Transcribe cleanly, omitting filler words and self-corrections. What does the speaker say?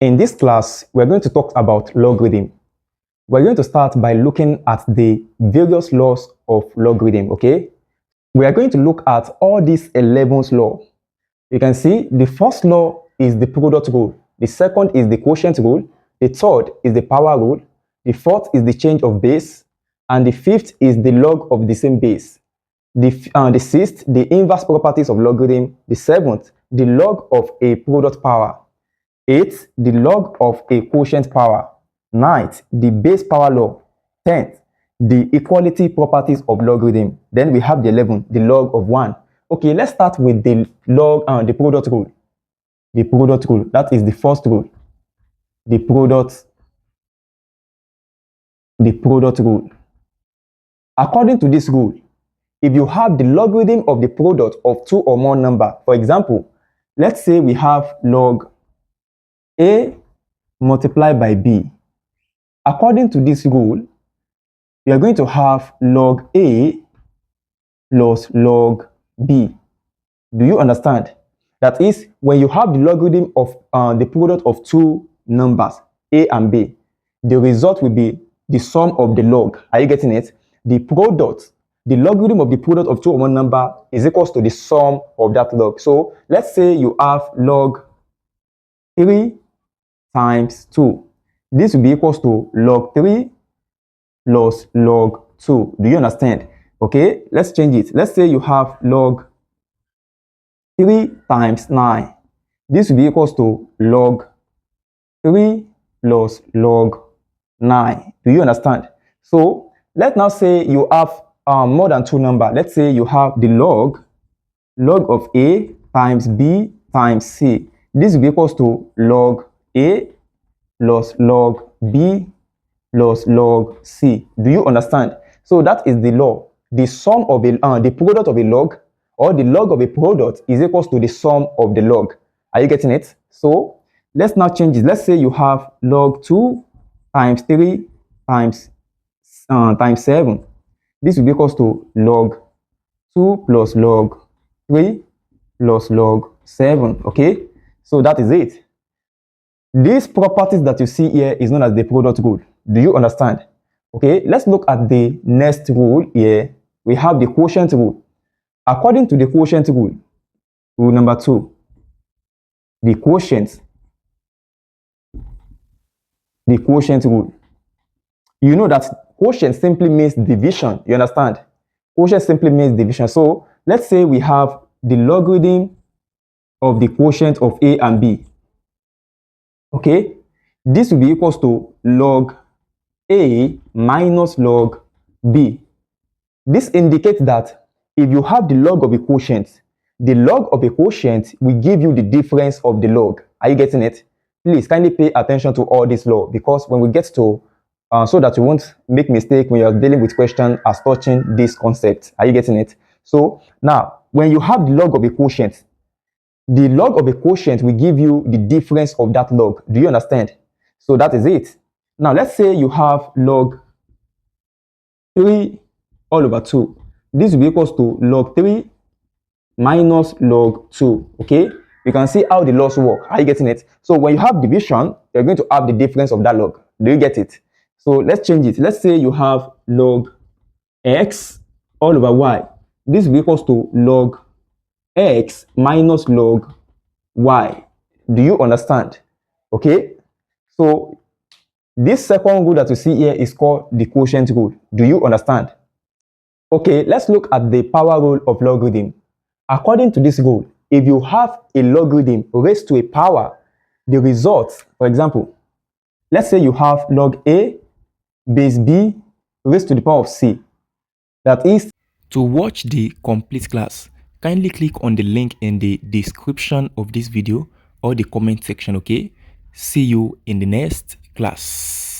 In this class, we're going to talk about logarithm. We're going to start by looking at the various laws of logarithm, okay? We are going to look at all these 11 laws. You can see the first law is the product rule. The second is the quotient rule. The third is the power rule. The fourth is the change of base. And the fifth is the log of the same base. The sixth, the inverse properties of logarithm. The seventh, the log of a product power. Eighth, the log of a quotient power. Ninth, the base power law. 10th, the equality properties of logarithm. Then we have the 11th, the log of 1. Okay, let's start with the the product rule. The product rule, that is the first rule. The product rule. According to this rule, if you have the logarithm of the product of two or more number, for example, let's say we have log A multiplied by B. According to this rule, we are going to have log A plus log B. Do you understand? That is, when you have the logarithm of the product of two numbers, A and B, the result will be the sum of the log. Are you getting it? The logarithm of the product of two or more number is equals to the sum of that log. So let's say you have log 3 times 2. This will be equals to log 3 plus log 2. Do you understand? Okay, let's change it. Let's say you have log 3 times 9. This will be equals to log 3 plus log 9. Do you understand? So let's now say you have more than two numbers. Let's say you have the log of A times B times C. This will be equals to log A plus log B plus log C. Do you understand? So that is the law. The sum of the product of a log, or the log of a product, is equals to the sum of the log. Are you getting it? So let's now change it. Let's say you have log 2 times 3 times 7. This will be equals to log 2 plus log 3 plus log 7. Okay, so that is it. These properties that you see here is known as the product rule. Do you understand? Okay, let's look at the next rule here. We have the quotient rule. According to the quotient rule, rule number 2, the quotient rule. You know that quotient simply means division. You understand? Quotient simply means division. So let's say we have the logarithm of the quotient of A and B. Okay, this will be equals to log A minus log B. This indicates that if you have the log of a quotient, the log of a quotient will give you the difference of the log. Are you getting it? Please kindly pay attention to all this law, because when we get to so that you won't make mistake when you're dealing with questions as touching this concept. Are you getting it? So now, when you have the log of a quotient, the log of a quotient will give you the difference of that log. Do you understand? So that is it. Now let's say you have log 3 all over 2. This will be equals to log 3 minus log 2. Okay, you can see how the laws work. Are you getting it? So when you have division, you're going to have the difference of that log. Do you get it? So let's change it. Let's say you have log x all over y. This will be equals to log x minus log y. Do you understand? Okay, so this second rule that you see here is called the quotient rule. Do you understand? Okay, let's look at the power rule of logarithm. According to this rule, if you have a logarithm raised to a power, the result, for example, let's say you have log A base B raised to the power of C. That is, to watch the complete class, kindly click on the link in the description of this video or the comment section. Okay, see you in the next class.